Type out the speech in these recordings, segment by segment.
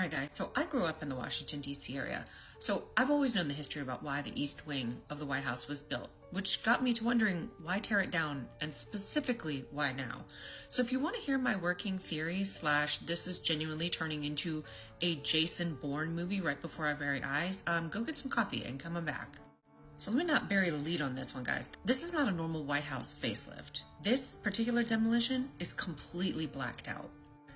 guys, so I grew up in the Washington, D.C. area, so I've always known the history about why the East Wing of the White House was built, which got me to wondering why tear it down, and specifically why now. So if you want to hear my working theory slash this is genuinely turning into a Jason Bourne movie right before our very eyes, go get some coffee and come on back. So let me not bury the lead on this one, guys. This is not a normal White House facelift. This particular demolition is completely blacked out.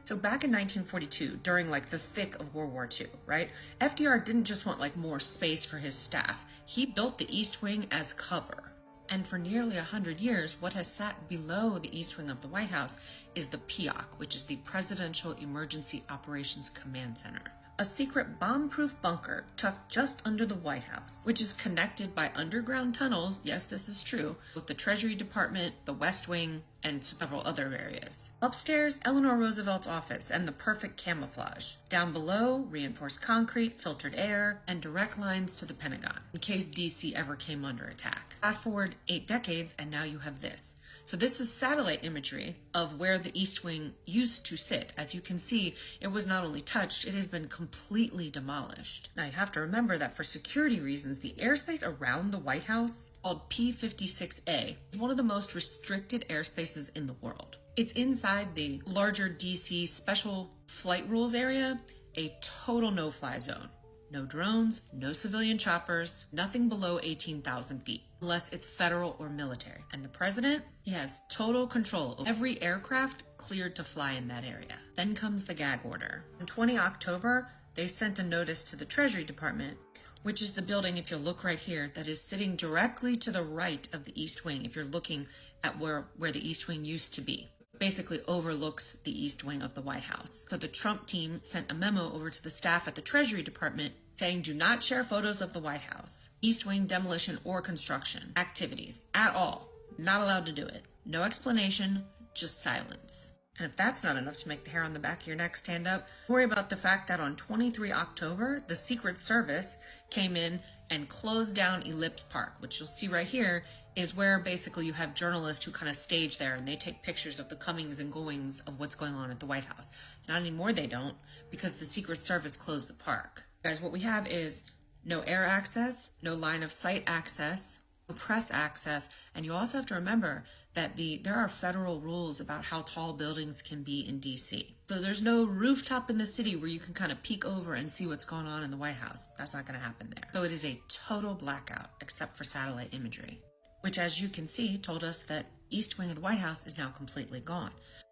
So back in 1942, during the thick of World War II, right? FDR didn't just want more space for his staff. He built the East Wing as cover. And for nearly 100 years, what has sat below the East Wing of the White House is the PEOC, which is the Presidential Emergency Operations Command Center. A secret bomb-proof bunker tucked just under the White House, which is connected by underground tunnels, yes, this is true, with the Treasury Department, the West Wing, and several other areas. Upstairs, Eleanor Roosevelt's office and the perfect camouflage. Down below, reinforced concrete, filtered air, and direct lines to the Pentagon, in case DC ever came under attack. Fast forward 8 decades, and now you have this. So this is satellite imagery of where the East Wing used to sit. As you can see, it was not only touched, it has been completely demolished. Now you have to remember that for security reasons, the airspace around the White House, called P-56A, is one of the most restricted airspaces in the world. It's inside the larger DC Special Flight Rules area, a total no-fly zone. No drones, no civilian choppers, nothing below 18,000 feet, unless it's federal or military. And the president, he has total control over every aircraft cleared to fly in that area. Then comes the gag order. On 20 October, they sent a notice to the Treasury Department, which is the building, if you'll look right here, that is sitting directly to the right of the East Wing, if you're looking at where the East Wing used to be. Basically overlooks the East Wing of the White House. So the Trump team sent a memo over to the staff at the Treasury Department saying do not share photos of the White House, East Wing demolition or construction activities at all. Not allowed to do it. No explanation, just silence. And if that's not enough to make the hair on the back of your neck stand up, worry about the fact that on 23 October, the Secret Service came in and closed down Ellipse Park, which you'll see right here is where basically you have journalists who kind of stage there and they take pictures of the comings and goings of what's going on at the White House. Not anymore they don't, because the Secret Service closed the park. Guys, what we have is no air access, no line of sight access, no press access, and you also have to remember that there are federal rules about how tall buildings can be in DC. So there's no rooftop in the city where you can kind of peek over and see what's going on in the White House. That's not going to happen there. So it is a total blackout, except for satellite imagery, which, as you can see, told us that East Wing of the White House is now completely gone.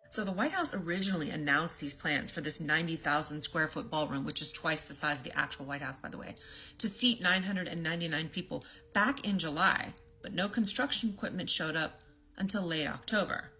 So the White House originally announced these plans for this 90,000 square foot ballroom, which is twice the size of the actual White House, by the way, to seat 999 people back in July, but no construction equipment showed up until late October,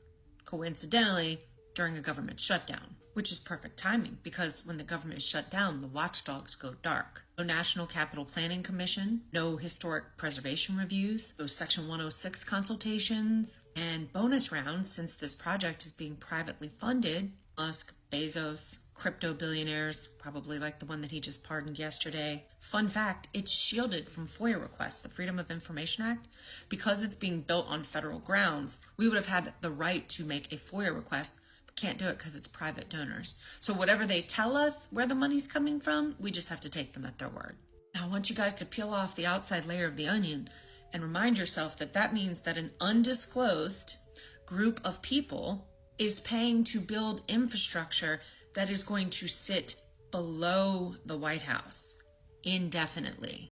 coincidentally during a government shutdown, which is perfect timing because when the government is shut down, the watchdogs go dark. No National Capital Planning Commission, no historic preservation reviews, no Section 106 consultations, and bonus rounds since this project is being privately funded. Musk, Bezos, crypto billionaires, probably like the one that he just pardoned yesterday. Fun fact, it's shielded from FOIA requests, the Freedom of Information Act. Because it's being built on federal grounds, we would have had the right to make a FOIA request, but can't do it because it's private donors. So whatever they tell us where the money's coming from, we just have to take them at their word. Now I want you guys to peel off the outside layer of the onion and remind yourself that that means that an undisclosed group of people is paying to build infrastructure that is going to sit below the White House indefinitely.